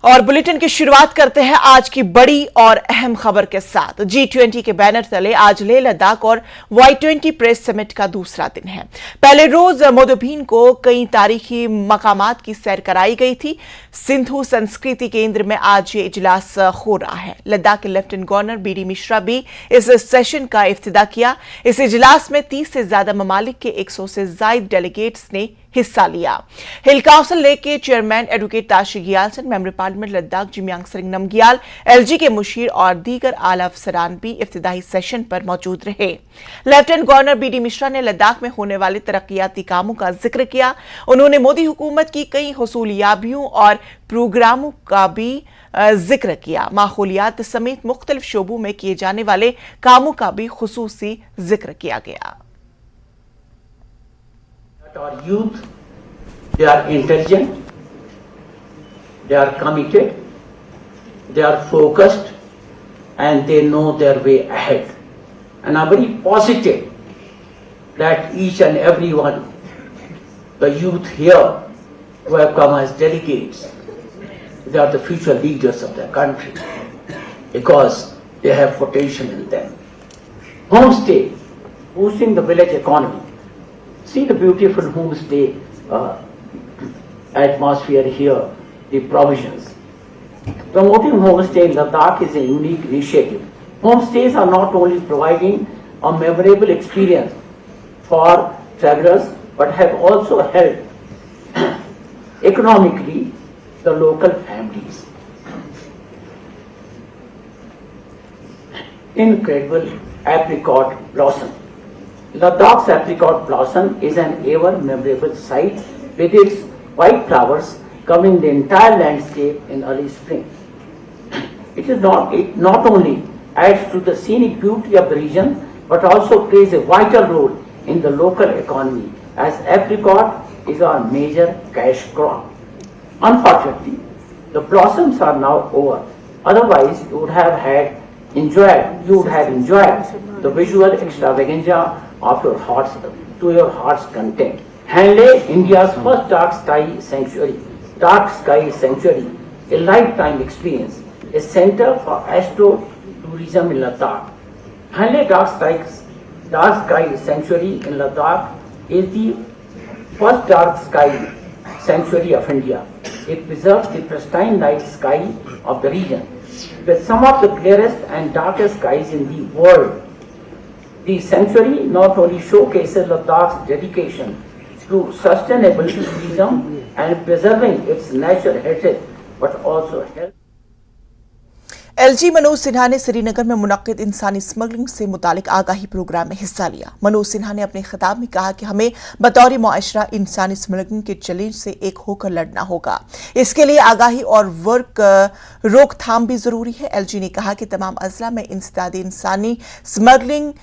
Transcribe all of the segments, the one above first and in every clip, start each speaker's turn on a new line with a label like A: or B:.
A: और बुलेटिन की शुरुआत करते हैं आज की बड़ी और अहम खबर के साथ। G20 के बैनर तले आज लेह लद्दाख और Y20 प्रेस समिट का दूसरा दिन है। पहले रोज मोदोभीन को कई तारीखी मकामात की सैर कराई गई थी। सिंधु संस्कृति केंद्र में आज ये इजलास हो रहा है। लद्दाख के लेफ्टिनेंट गवर्नर BD मिश्रा भी इस सेशन का इफ्तिताह किया। इस इजलास में 30 से ज्यादा ममालिक के 100 से ज्यादा डेलीगेट्स ने हिस्सा लिया। हिल काउंसिल लेक के chairman advocate Tashi Gyalson, member parliament Ladakh Jamyang Tsering Namgyal, LG के मुशीर और दीगर आला अफसरान भी इफ्तिदाई सेशन पर मौजूद रहे। लेफ्टिनेंट गवर्नर BD मिश्रा ने लद्दाख में होने वाले तरक्याती कामों का जिक्र किया। उन्होंने मोदी हुकूमत की कई हुसूलियाबियों और प्रोग्रामों का भी जिक्र किया। माहौलियात समेत मुख्तलिफ शोबों में किए जाने वाले कामों का भी खुसूसी जिक्र किया गया।
B: Our youth, they are intelligent, they are committed, they are focused, and they know their way ahead. And I'm very positive that each and every one, the youth here who have come as delegates, they are the future leaders of the country because they have potential in them. Homestay, boosting the village economy. See the beautiful homestay atmosphere here, the provisions. Promoting homestay in Ladakh is a unique initiative. Homestays are not only providing a memorable experience for travelers, but have also helped economically the local families. Incredible apricot blossom. Ladakh's apricot blossom is an ever memorable sight with its white flowers covering the entire landscape in early spring. It not only adds to the scenic beauty of the region but also plays a vital role in the local economy as apricot is our major cash crop. Unfortunately, the blossoms are now over. Otherwise, you would have enjoyed the visual extravaganza of your heart's content. Hanle, India's first dark sky sanctuary, a lifetime experience, a center for astro tourism in Ladakh. Hanle dark sky sanctuary in Ladakh is the first dark sky sanctuary of India. It preserves the pristine night sky of the region with some of the clearest and darkest skies in the world. The sanctuary not only showcases Ladakh's dedication to sustainable tourism and preserving its natural heritage, but also helps.
A: LG Manoj Sinha ने श्रीनगर में मुनक्किद इंसानी smuggling से मुतालिक आगाही programme में हिस्सा लिया। मनोज सिन्हा ने अपने खिताब में कहा कि हमें बतौर मुआशरा इंसानी स्मगलिंग के चैलेंज से एक होकर लड़ना होगा। इसके लिए आगाही और रोकथाम भी जरूरी है। LG ने कहा कि तमाम अजला में इंसदादी इंसानी स्मगलिंग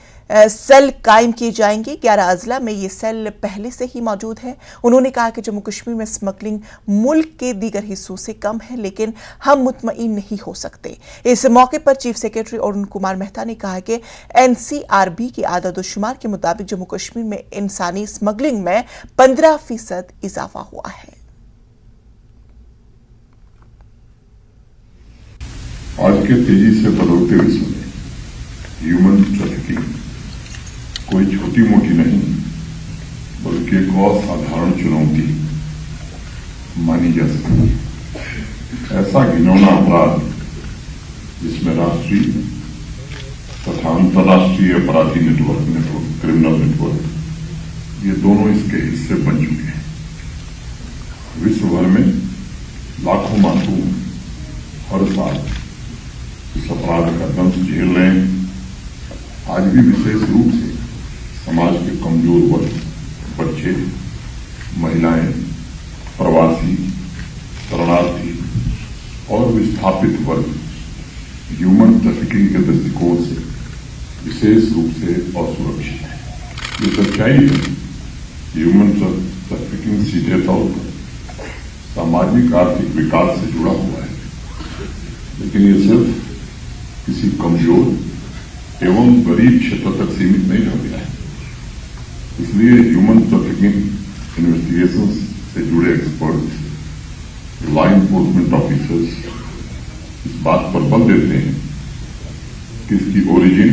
A: सेल कायम किए जाएंगे। 11 अजला में ये सेल पहले से ही मौजूद है। उन्होंने कहा कि जम्मू कश्मीर में स्मगलिंग मुल्क के दीगर हिस्सों से कम है, लेकिन हम मुतमईन नहीं हो सकते। इस मौके पर चीफ सेक्रेटरी अरुण कुमार मेहता ने कहा कि NCRB की आदत-ओ-शुमार के मुताबिक जम्मू कश्मीर में इंसानी स्मगलिंग में 15% इजाफा हुआ है।
C: आज के तेजी से बदलते विश्व में ह्यूमन ट्रैफिकिंग कोई छोटी मोटी नहीं बल्कि एक असाधारण चुनौती मानी जा सकती है। ऐसा घिनौना अपराध जिसमें राष्ट्रीय तथा अंतर्राष्ट्रीय अपराधी नेटवर्क क्रिमिनल नेटवर्क ये दोनों इसके हिस्से बन चुके हैं। विश्व भर में लाखों मासूम हर साल इस अपराध का दंश झेल रहे हैं। आज भी विशेष रूप से समाज के कमजोर वर्ग, बच्चे, महिलाएं, प्रवासी, शरणार्थी और विस्थापित वर्ग ह्यूमन ट्रैफिकिंग के दृष्टिकोण से विशेष रूप से असुरक्षित है। ये सच्चाई है कि ह्यूमन ट्रैफिकिंग सीधे तौर पर सामाजिक आर्थिक विकास से जुड़ा हुआ है, लेकिन ये सिर्फ किसी कमजोर एवं गरीब क्षेत्र तक सीमित नहीं रह गया है। इसलिए ह्यूमन ट्रैफिकिंग इन्वेस्टिगेशन से जुड़े एक्सपर्ट लॉ इन्फोर्समेंट ऑफिसर्स इस बात पर बल देते हैं कि इसकी ओरिजिन,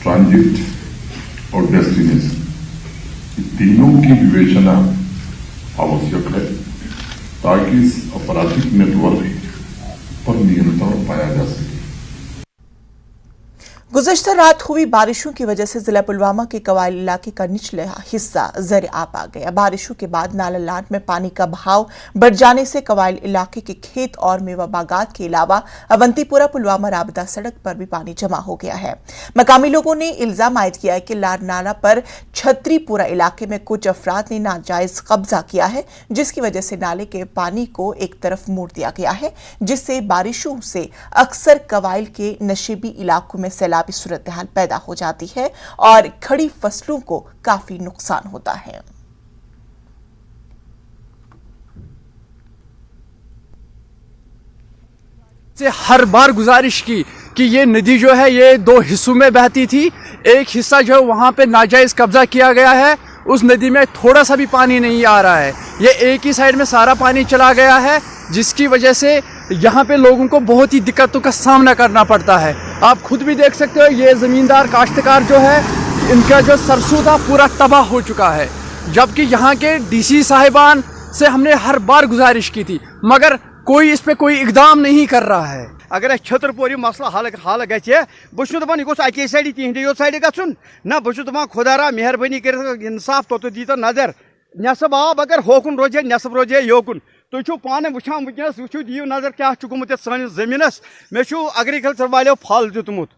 C: ट्रांजिट और डेस्टिनेशन तीनों की विवेचना आवश्यक है ताकि इस आपराधिक नेटवर्क पर नियंत्रण पाया जा सके।
A: गुज़श्ता रात हुई बारिशों की वजह से जिला पुलवामा के कवायल इलाके का निचला हिस्सा ज़र आब आ गया। बारिशों के बाद नाला लाट में पानी का बहाव बढ़ जाने से कवायल इलाके के खेत और मेवा बागात के अलावा अवंतीपुरा पुलवामा राबता सड़क पर भी पानी जमा हो गया है। मकामी लोगों ने इल्जाम आयद किया है कि लार नाला पर छतरीपुरा इलाके में कुछ अफराद ने नाजायज कब्जा किया है, जिसकी वजह से नाले के पानी को एक तरफ मोड़ दिया गया है, जिससे बारिशों से अक्सर कवायल के नशेबी इलाकों में सैलाब सूरत हाल पैदा हो जाती है और खड़ी फसलों को काफी नुकसान होता है।
D: से हर बार गुजारिश की कि ये नदी जो है ये दो हिस्सों में बहती थी। एक हिस्सा जो है वहां पे नाजायज कब्जा किया गया है, उस नदी में थोड़ा सा भी पानी नहीं आ रहा है। ये एक ही साइड में सारा पानी चला गया है, जिसकी वजह से यहाँ पे लोगों को बहुत ही दिक्कतों का सामना करना पड़ता है। आप खुद भी देख सकते हो, ये ज़मींदार काश्तकार जो है इनका जो सरसों था पूरा तबाह हो चुका है। जबकि यहाँ के डीसी साहिबान से हमने हर बार गुजारिश की थी, मगर कोई इस पे कोई इकदाम नहीं कर रहा है।
E: अगर छतरपुरी मसला हल गए बहुत दपान यह अके साइड तिहद यो साइड गन ना बहुत दपान खुदारा मेहरबानी कर इंसाफ तो दी तो नजर नसब आब अगर होकुन रोजे नसब रोजे योकुन तुम पाने वुचान वनस वो दियो नजर क्या गुमुत सानिस जमीनस मे एग्रीकल्चर वालों फल दितमुत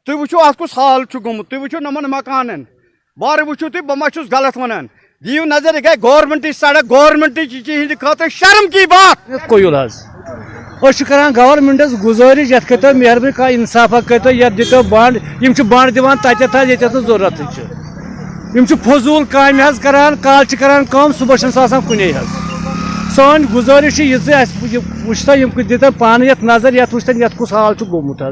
E: तुम वो अत कुछ हाल गुमुत तुम वो नमन मकान बार वो तुम बह मा गलत वनान दियो नजर यह गई गवर्नमेंट सड़क गवर्नमेंट चीज खतर शर्म की बात
F: कोयुल करान गवर्नमेंटस गुजारिश ये करो मेहरबानी का इंसाफा करो ये दितो बंड बंड दिवान तत जरूरत फजूल काम करान काल कम सुबह कुने सान गुजारिश वुचता दिता पान ये नजर ये वुचतन ये कुछ हाल गोमुत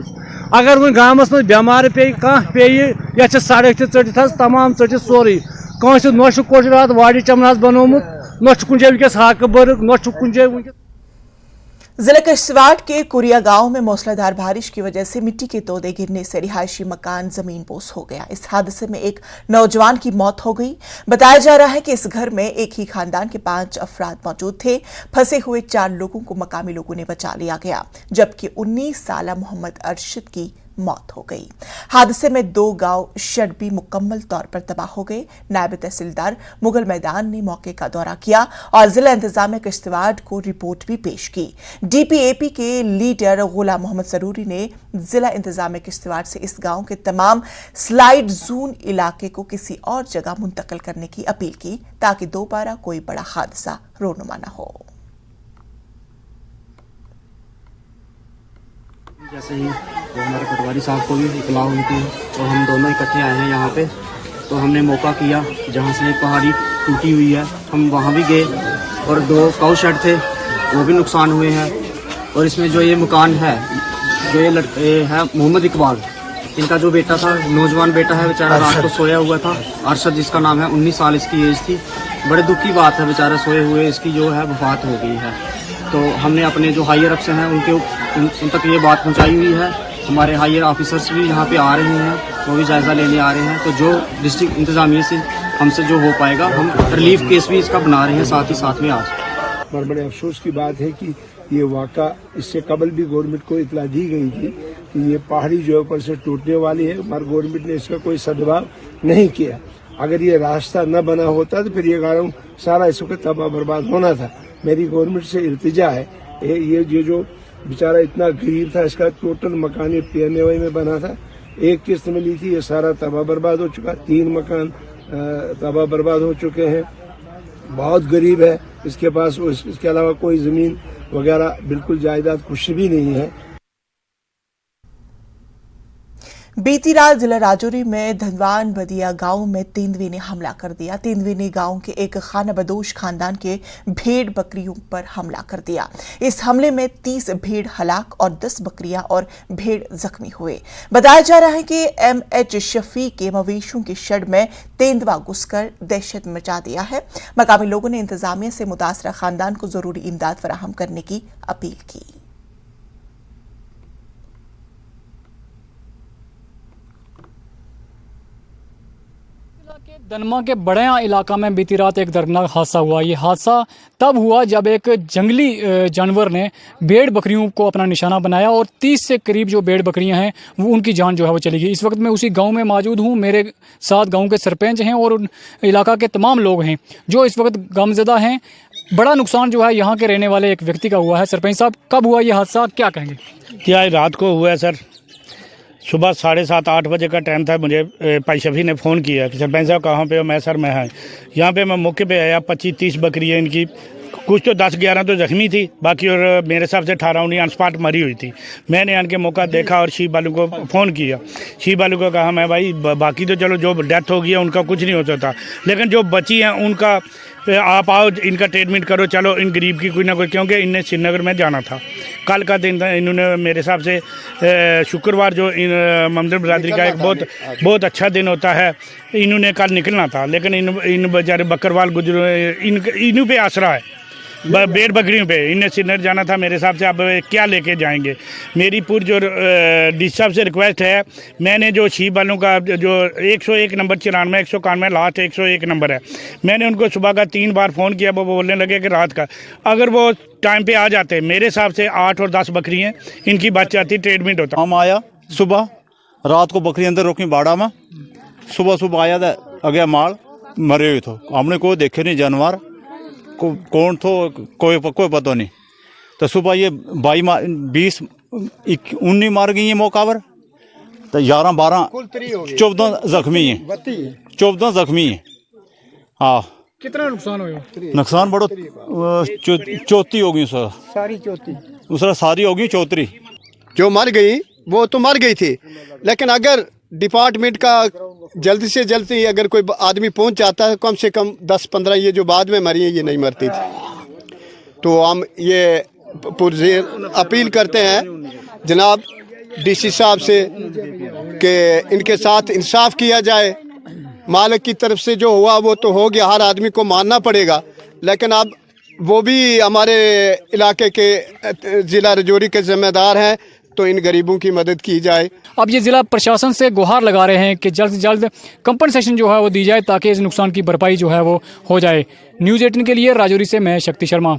F: अगर वो गामस में बेमार पे कह पे ये सड़क चटित तमाम चटित सोरे कौन नोश कोश रात वाड़ी चमन बनोमुत नोश कुछ वस हाक बर्ग नोश कुछ।
A: जिला किश्तवाड़ के कुरिया गांव में मूसलाधार बारिश की वजह से मिट्टी के तोदे गिरने से रिहायशी मकान जमीन बोस हो गया। इस हादसे में एक नौजवान की मौत हो गई। बताया जा रहा है कि इस घर में एक ही खानदान के 5 अफराद मौजूद थे। फंसे हुए 4 लोगों को मकामी लोगों ने बचा लिया गया, जबकि 19 साला मोहम्मद अरशद की मौत हो गई। हादसे में 2 गांव शड भी मुकम्मल तौर पर तबाह हो गए। नायब तहसीलदार मुगल मैदान ने मौके का दौरा किया और जिला इंतजामिया किश्तवाड़ को रिपोर्ट भी पेश की। डीपीएपी के लीडर गुलाम मोहम्मद सरूरी ने जिला इंतजामिया किश्तवाड़ से इस गांव के तमाम स्लाइड जोन इलाके को किसी और जगह मुंतकिल करने की अपील की, ताकि दोबारा कोई बड़ा हादसा रोनुमा न हो।
G: जैसे ही तो हमारे पटवारी साहब को भी इतला हुई थी तो हम दोनों इकट्ठे आए हैं यहाँ पे, तो हमने मौका किया जहाँ से पहाड़ी टूटी हुई है हम वहाँ भी गए और 2 काऊ शेड थे वो भी नुकसान हुए हैं। और इसमें जो ये मकान है जो ये लड़के है मोहम्मद इकबाल, इनका जो बेटा था नौजवान बेटा है बेचारा रात को सोया हुआ था, अरशद जिसका नाम है, 19 साल इसकी एज थी। बड़े दुख की बात है, बेचारा सोए हुए इसकी जो है वफात हो गई है। तो हमने अपने जो हायर अफसर हैं उन तक ये बात पहुंचाई हुई है। हमारे हायर ऑफिसर्स भी यहाँ पे आ रहे हैं, वो भी जायज़ा लेने आ रहे हैं। तो जो डिस्ट्रिक्ट इंतजामिया से हमसे जो हो पाएगा हम रिलीफ केस भी इसका बना रहे हैं साथ ही साथ में आज।
H: बड़े अफसोस की बात है कि ये वाक़ा इससे कबल भी गवर्नमेंट को इतला दी गई थी कि ये पहाड़ी जो ऊपर से टूटने वाली है, हमारे गवर्नमेंट ने इसका कोई सदभाव नहीं किया। अगर ये रास्ता न बना होता तो फिर ये गाँव सारा इस वक्त तबाह बर्बाद होना था। मेरी गवर्नमेंट से इल्तिजा है, ये जो बेचारा इतना गरीब था, इसका टोटल मकान ये PNAY में बना था, 1 किस्त मिली थी, ये सारा तबाह बर्बाद हो चुका। 3 मकान तबाह बर्बाद हो चुके हैं। बहुत गरीब है, इसके पास इसके अलावा कोई जमीन वगैरह बिल्कुल जायदाद कुछ भी नहीं है।
A: बीती रात जिला राजौरी में धनवान बदिया गांव में तेंदुए ने हमला कर दिया। तेंदुए ने गांव के एक खानाबदोश खानदान के भेड़ बकरियों पर हमला कर दिया। इस हमले में 30 भेड़ हलाक और 10 बकरियां और भेड़ जख्मी हुए। बताया जा रहा है कि MH शफी के मवेशियों के शेड में तेंदुआ घुसकर दहशत मचा दिया है। मकामी लोगों ने इंतजामिया से मुतासरा खानदान को जरूरी इमदाद फराहम करने की अपील की।
I: दनमा के बड़िया इलाका में बीती रात एक दर्दनाक हादसा हुआ। ये हादसा तब हुआ जब एक जंगली जानवर ने भेड़ बकरियों को अपना निशाना बनाया और 30 से करीब जो भेड़ बकरियां हैं वो उनकी जान जो है वो चली गई। इस वक्त मैं उसी गांव में मौजूद हूं। मेरे साथ गांव के सरपंच हैं और उन इलाका के तमाम लोग हैं जो इस वक्त गमज़दा हैं। बड़ा नुकसान जो है यहाँ के रहने वाले एक व्यक्ति का हुआ है। सरपंच साहब, कब हुआ ये हादसा, क्या कहेंगे?
J: क्या रात को हुआ है सर? सुबह 7:30-8 बजे का टाइम था। मुझे भाई शफी ने फ़ोन किया कि सरपंच साहब कहाँ पे हो? मैं सर मैं है यहाँ पे। मैं मौके पे आया। 25-30 बकरी है इनकी। कुछ तो 10-11 तो जख्मी थी, बाकी और मेरे हिसाब से 18-19 ऑन स्पॉट मरी हुई थी। मैंने आन के मौका देखा और शीब वालों को फ़ोन किया। शीब वालों को कहा मैं भाई बाकी तो चलो जो डेथ हो गई है उनका कुछ नहीं हो सकता, लेकिन जो बची हैं उनका आप आओ, इनका ट्रीटमेंट करो, चलो इन गरीब की कोई ना कोई, क्योंकि इन्हें श्रीनगर में जाना था। कल का दिन था। इन्होंने मेरे हिसाब से शुक्रवार जो इन ममदन बरादरी का एक बहुत अच्छा दिन होता है, इन्होंने कल निकलना था, लेकिन इन बेचारे बकरवाल गुजर इन्हों पे आसरा है, भेड़ बकरियों पे। इन्हें श्रीनगर जाना था मेरे हिसाब से। अब क्या लेके जाएंगे? मेरी पूरी जो डी साहब से रिक्वेस्ट है, मैंने जो शीब वालों का जो 101 नंबर 94 191 लास्ट 101 नंबर है, मैंने उनको सुबह का 3 बार फ़ोन किया। वो बोलने लगे कि रात का, अगर वो टाइम पे आ जाते, मेरे हिसाब से 8 और 10 बकरी हैं इनकी बच जाती, ट्रीटमेंट होता।
K: हम आया सुबह, रात को बकरी अंदर रोकी बाड़ा में, सुबह आया था अगे माल मरे हुए थे। हमने कोई देखे नहीं जानवर कौन थो, कोई पता नहीं। तो सुबह ये 19 मार गई है मौका पर, तो 11-12 14 जख्मी हैं। 14 जख्मी हैं। हाँ,
I: कितना नुकसान हुआ?
K: नुकसान बड़ो चौथी होगी सर, सारी होगी चौथरी।
E: जो मर गई वो तो मर गई थी, लेकिन अगर डिपार्टमेंट का जल्दी से जल्दी अगर कोई आदमी पहुंच जाता है, कम से कम 10-15 ये जो बाद में मरी है ये नहीं मरती थी। तो हम ये अपील करते हैं जनाब DC साहब से कि इनके साथ इंसाफ किया जाए। मालिक की तरफ से जो हुआ वो तो हो गया, हर आदमी को मानना पड़ेगा, लेकिन अब वो भी हमारे इलाके के ज़िला राजौरी के ज़िम्मेदार हैं, तो इन गरीबों की मदद की जाए।
I: अब ये ज़िला प्रशासन से गुहार लगा रहे हैं कि जल्द से जल्द कंपनसेशन जो है वो दी जाए ताकि इस नुकसान की भरपाई जो है वो हो जाए। न्यूज़ 18 के लिए राजौरी से मैं शक्ति शर्मा।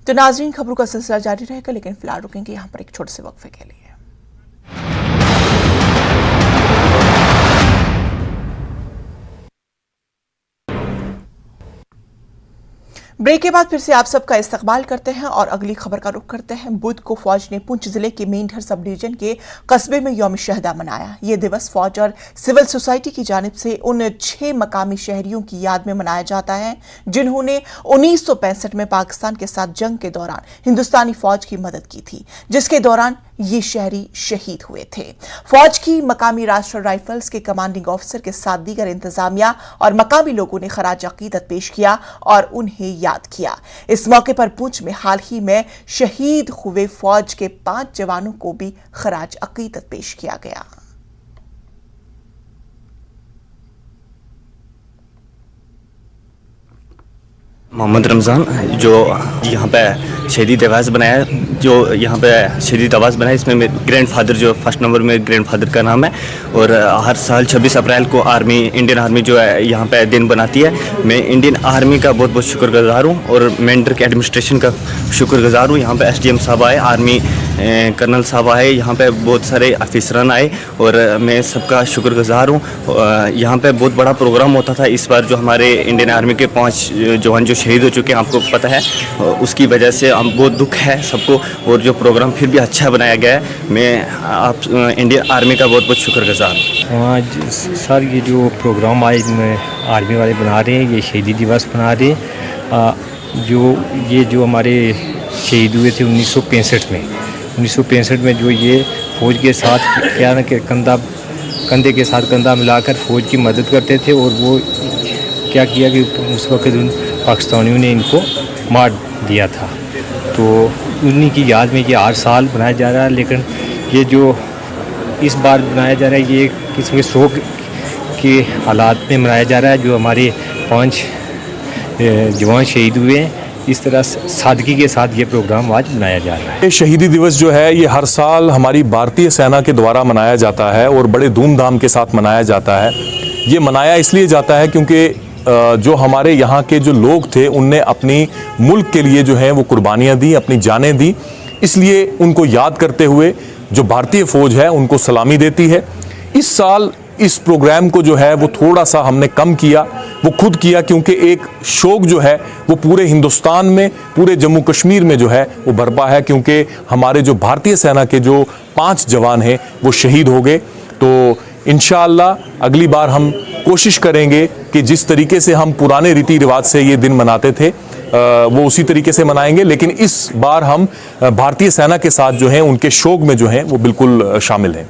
A: तो नाज़रीन, खबरों का सिलसिला जारी रहेगा, लेकिन फिलहाल रुकेंगे यहाँ पर एक छोटे से वक्फे के लिए। ब्रेक के बाद फिर से आप सबका इस्तकबाल करते हैं और अगली खबर का रुख करते हैं। बुध को फौज ने पुंछ जिले के मेंढर सब डिवीजन के कस्बे में यौम शहदा मनाया। ये दिवस फौज और सिविल सोसाइटी की जानिब से उन 6 मकामी शहरियों की याद में मनाया जाता है जिन्होंने 1965 में पाकिस्तान के साथ जंग के दौरान हिंदुस्तानी फौज की मदद की थी, जिसके दौरान ये शहरी शहीद हुए थे। फौज की मकामी राष्ट्रीय राइफल्स के कमांडिंग ऑफिसर के साथ दीगर इंतजामिया और मकामी लोगों ने खराज अकीदत पेश किया और उन्हें याद किया। इस मौके पर पुंछ में हाल ही में शहीद हुए फौज के 5 जवानों को भी खराज अकीदत पेश किया गया।
L: मोहम्मद रमज़ान जो यहाँ पे शहीदी दिवस बनाया, जो यहाँ पे शहीदी दिवस बनाया, इसमें ग्रैंड फादर जो फर्स्ट नंबर में ग्रैंड फादर का नाम है। और हर साल 26 अप्रैल को इंडियन आर्मी जो है यहाँ पे दिन बनाती है। मैं इंडियन आर्मी का बहुत बहुत शुक्रगुजार हूँ और मेंढर के एडमिनिस्ट्रेशन का शुक्रगुजार हूँ। यहाँ पे SDM साहब आए, आर्मी कर्नल साहब आए, यहाँ पे बहुत सारे अफसरान आए और मैं सबका शुक्रगुजार हूँ। यहाँ पे बहुत बड़ा प्रोग्राम होता था। इस बार जो हमारे इंडियन आर्मी के 5 जवान जो शहीद हो चुके हैं, आपको पता है, उसकी वजह से हम बहुत दुख है सबको, और जो प्रोग्राम फिर भी अच्छा बनाया गया है। मैं आप इंडियन आर्मी का बहुत बहुत शुक्रगुजार हूँ।
M: आज सर ये जो प्रोग्राम आज आर्मी वाले बना रहे हैं, ये शहीदी दिवस बना रहे हैं, जो हमारे शहीद हुए थे 1965 में जो ये फ़ौज के साथ क्या न कि कंधे के साथ कंधा मिलाकर फ़ौज की मदद करते थे। और वो क्या किया कि उस वक्त उन पाकिस्तानियों ने इनको मार दिया था। तो उन्हीं की याद में ये हर साल बनाया जा रहा है। लेकिन ये जो इस बार बनाया जा रहा है ये किसी शोक के हालात में मनाया जा रहा है। जो हमारे 5 जवान शहीद हुए हैं, इस तरह सादगी के साथ ये प्रोग्राम आज मनाया जा रहा है।
N: शहीदी दिवस जो है ये हर साल हमारी भारतीय सेना के द्वारा मनाया जाता है और बड़े धूमधाम के साथ मनाया जाता है। ये मनाया इसलिए जाता है क्योंकि जो हमारे यहाँ के जो लोग थे उनने अपनी मुल्क के लिए जो है वो कुर्बानियाँ दी, अपनी जानें दी। इसलिए उनको याद करते हुए जो भारतीय फ़ौज है उनको सलामी देती है। इस साल इस प्रोग्राम को जो है वो थोड़ा सा हमने कम किया, वो खुद किया क्योंकि एक शोक जो है वो पूरे हिंदुस्तान में, पूरे जम्मू कश्मीर में जो है वो बरपा है क्योंकि हमारे जो भारतीय सेना के जो 5 जवान हैं वो शहीद हो गए। तो इंशाअल्लाह अगली बार हम कोशिश करेंगे कि जिस तरीके से हम पुराने रीति रिवाज से ये दिन मनाते थे वो उसी तरीके से मनाएंगे। लेकिन इस बार हम भारतीय सेना के साथ जो है उनके शोक में जो है वो बिल्कुल शामिल हैं।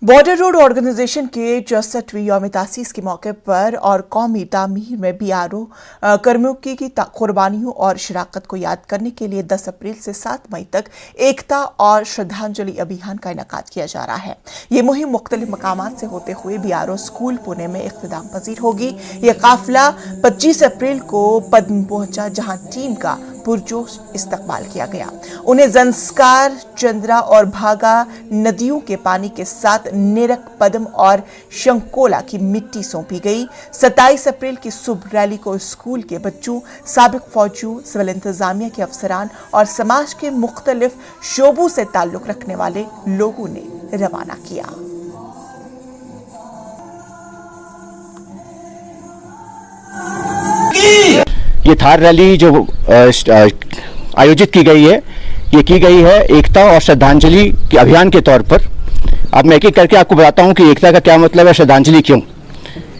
A: बॉर्डर रोड ऑर्गेनाइजेशन के 64वीं यौम तासीस के मौके पर और कौमी तामीर में BRO कर्मियों की कुर्बानियों और शराकत को याद करने के लिए 10 अप्रैल से 7 मई तक एकता और श्रद्धांजलि अभियान का इनेकाद किया जा रहा है। ये मुहिम मुख्तलिफ मकामात से होते हुए BRO स्कूल पुणे में इख्तिताम पजीर होगी। ये काफिला 25 अप्रैल को पद्म पहुंचा, जहां टीम का पुरजोश इस्तकबाल किया गया। उन्हें जंस्कार, चंद्रा और भागा नदियों के पानी के साथ नेरक, पद्म और शंकोला की मिट्टी सौंपी गई। 27 अप्रैल की सुबह रैली को स्कूल के बच्चों, साबिक फौजियों, सिविल इंतजामिया के अफसरान और समाज के मुख्तलिफ शोबों से ताल्लुक रखने वाले लोगों ने रवाना किया।
O: ये थार रैली जो आयोजित की गई है, ये की गई है एकता और श्रद्धांजलि के अभियान के तौर पर। अब मैं एक एक करके आपको बताता हूँ कि एकता का क्या मतलब है, श्रद्धांजलि क्यों।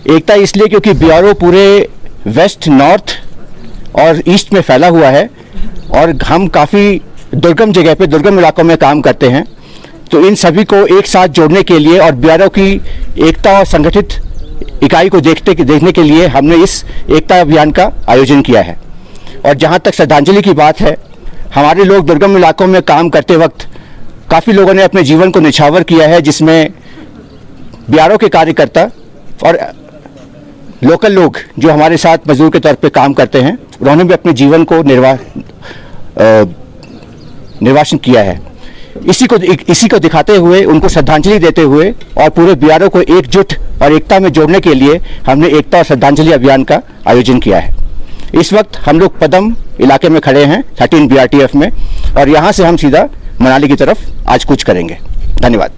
O: एकता इसलिए क्योंकि BRO पूरे वेस्ट, नॉर्थ और ईस्ट में फैला हुआ है और हम काफ़ी दुर्गम जगह पे, दुर्गम इलाकों में काम करते हैं। तो इन सभी को एक साथ जोड़ने के लिए और BRO की एकता और संगठित इकाई को देखने के लिए हमने इस एकता अभियान का आयोजन किया है। और जहाँ तक श्रद्धांजलि की बात है, हमारे लोग दुर्गम इलाकों में काम करते वक्त काफ़ी लोगों ने अपने जीवन को निछावर किया है, जिसमें BRO के कार्यकर्ता और लोकल लोग जो हमारे साथ मजदूर के तौर पे काम करते हैं, उन्होंने भी अपने जीवन को निर्वासन किया है। इसी को दिखाते हुए, उनको श्रद्धांजलि देते हुए और पूरे BRO को एकजुट और एकता में जोड़ने के लिए हमने एकता और श्रद्धांजलि अभियान का आयोजन किया है। इस वक्त हम लोग पदम इलाके में खड़े हैं 13 BRTF में, और यहाँ से हम सीधा मनाली की तरफ आज कूच करेंगे। धन्यवाद।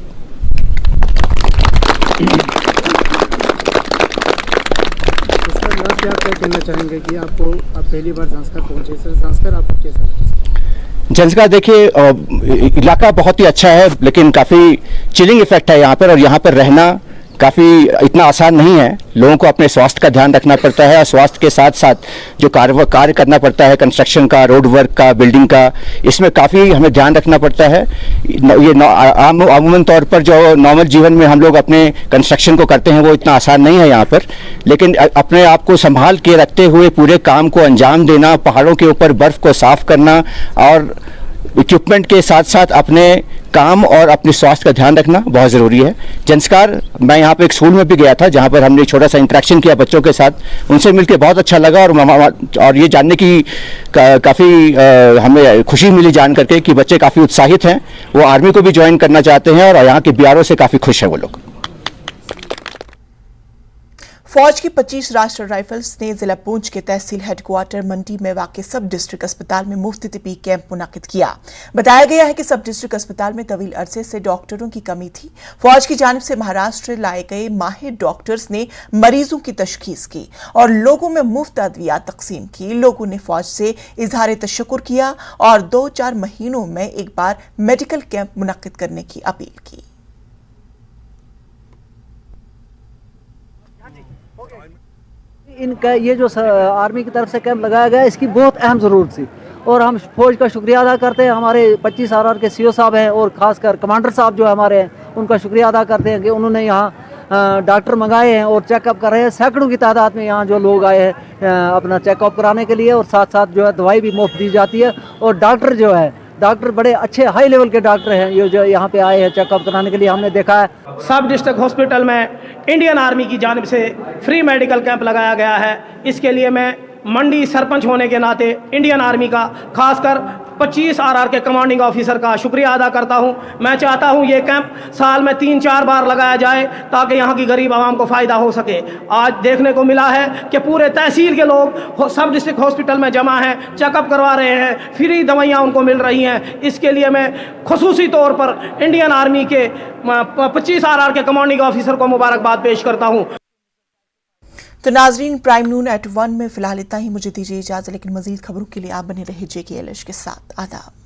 P: क्या कहना चाहेंगे कि आप पहली बार ज़ंस्कार पहुंचे, सर ज़ंस्कार आपको कैसा लगा?
O: ज़ंस्कार देखिए इलाका बहुत ही अच्छा है, लेकिन काफ़ी चिलिंग इफेक्ट है यहाँ पर, और यहाँ पर रहना काफ़ी इतना आसान नहीं है। लोगों को अपने स्वास्थ्य का ध्यान रखना पड़ता है, और स्वास्थ्य के साथ साथ जो कार्य करना पड़ता है, कंस्ट्रक्शन का, रोड वर्क का, बिल्डिंग का, इसमें काफ़ी हमें ध्यान रखना पड़ता है। ये अमूमन तौर पर जो नॉर्मल जीवन में हम लोग अपने कंस्ट्रक्शन को करते हैं वो इतना आसान नहीं है यहाँ पर, लेकिन अपने आप को संभाल के रखते हुए पूरे काम को अंजाम देना, पहाड़ों के ऊपर बर्फ़ को साफ़ करना और इक्विपमेंट के साथ साथ अपने काम और अपने स्वास्थ्य का ध्यान रखना बहुत ज़रूरी है। ज़ंस्कार, मैं यहाँ पे एक स्कूल में भी गया था जहाँ पर हमने छोटा सा इंटरेक्शन किया बच्चों के साथ, उनसे मिलकर बहुत अच्छा लगा, और ये जानने की काफ़ी हमें खुशी मिली जान करके कि बच्चे काफ़ी उत्साहित हैं, वो आर्मी को भी ज्वाइन करना चाहते हैं, और यहाँ के BRO से काफ़ी खुश है वो लोग।
A: फौज की 25 राष्ट्रीय राइफल्स ने जिला पुंछ के तहसील हेडक्वार्टर मंडी में वाक़ सब डिस्ट्रिक्ट अस्पताल में मुफ्त TB कैंप मुनाकिद किया। बताया गया है कि सब डिस्ट्रिक्ट अस्पताल में तवील अरसे से डॉक्टरों की कमी थी। फौज की जानिब से महाराष्ट्र लाए गए माहिर डॉक्टर्स ने मरीजों की तशखीस की और लोगों में मुफ्त अद्वियात तकसीम की। लोगों ने फौज से इजहार तशक्कुर किया और 2-4 महीनों में एक बार मेडिकल कैंप मुनाकिद करने की अपील की।
F: इनका ये जो आर्मी की तरफ से कैंप लगाया गया, इसकी बहुत अहम ज़रूरत थी,
Q: और हम फौज का शुक्रिया अदा करते हैं। हमारे 25 RR के CO साहब हैं और ख़ासकर कमांडर साहब जो हमारे हैं उनका शुक्रिया अदा करते हैं कि उन्होंने यहाँ डॉक्टर मंगाए हैं और चेकअप कर रहे हैं। सैकड़ों की तादाद में यहाँ जो लोग आए हैं अपना चेकअप कराने के लिए, और साथ साथ जो है दवाई भी मुफ्त दी जाती है। और डॉक्टर बड़े अच्छे हाई लेवल के डॉक्टर हैं ये जो यहाँ पे आए हैं चेकअप कराने के लिए, हमने देखा है।
R: सब डिस्ट्रिक्ट हॉस्पिटल में इंडियन आर्मी की जानिब से फ्री मेडिकल कैंप लगाया गया है। इसके लिए मैं मंडी सरपंच होने के नाते इंडियन आर्मी का खासकर 25 RR के कमांडिंग ऑफिसर का शुक्रिया अदा करता हूं। मैं चाहता हूं ये कैंप साल में 3-4 बार लगाया जाए ताकि यहां की गरीब आवाम को फ़ायदा हो सके। आज देखने को मिला है कि पूरे तहसील के लोग सब डिस्ट्रिक्ट हॉस्पिटल में जमा हैं, चेकअप करवा रहे हैं, फ्री दवाइयाँ उनको मिल रही हैं। इसके लिए मैं खुसूसी तौर पर इंडियन आर्मी के 25 RR के कमांडिंग ऑफिसर को मुबारकबाद पेश करता हूँ।
A: तो नाजरीन, प्राइम नून @1 में फिलहाल इतना ही। मुझे दीजिए इजाजत, लेकिन मजीद खबरों के लिए आप बने रहिए JKLH के साथ। आदाब।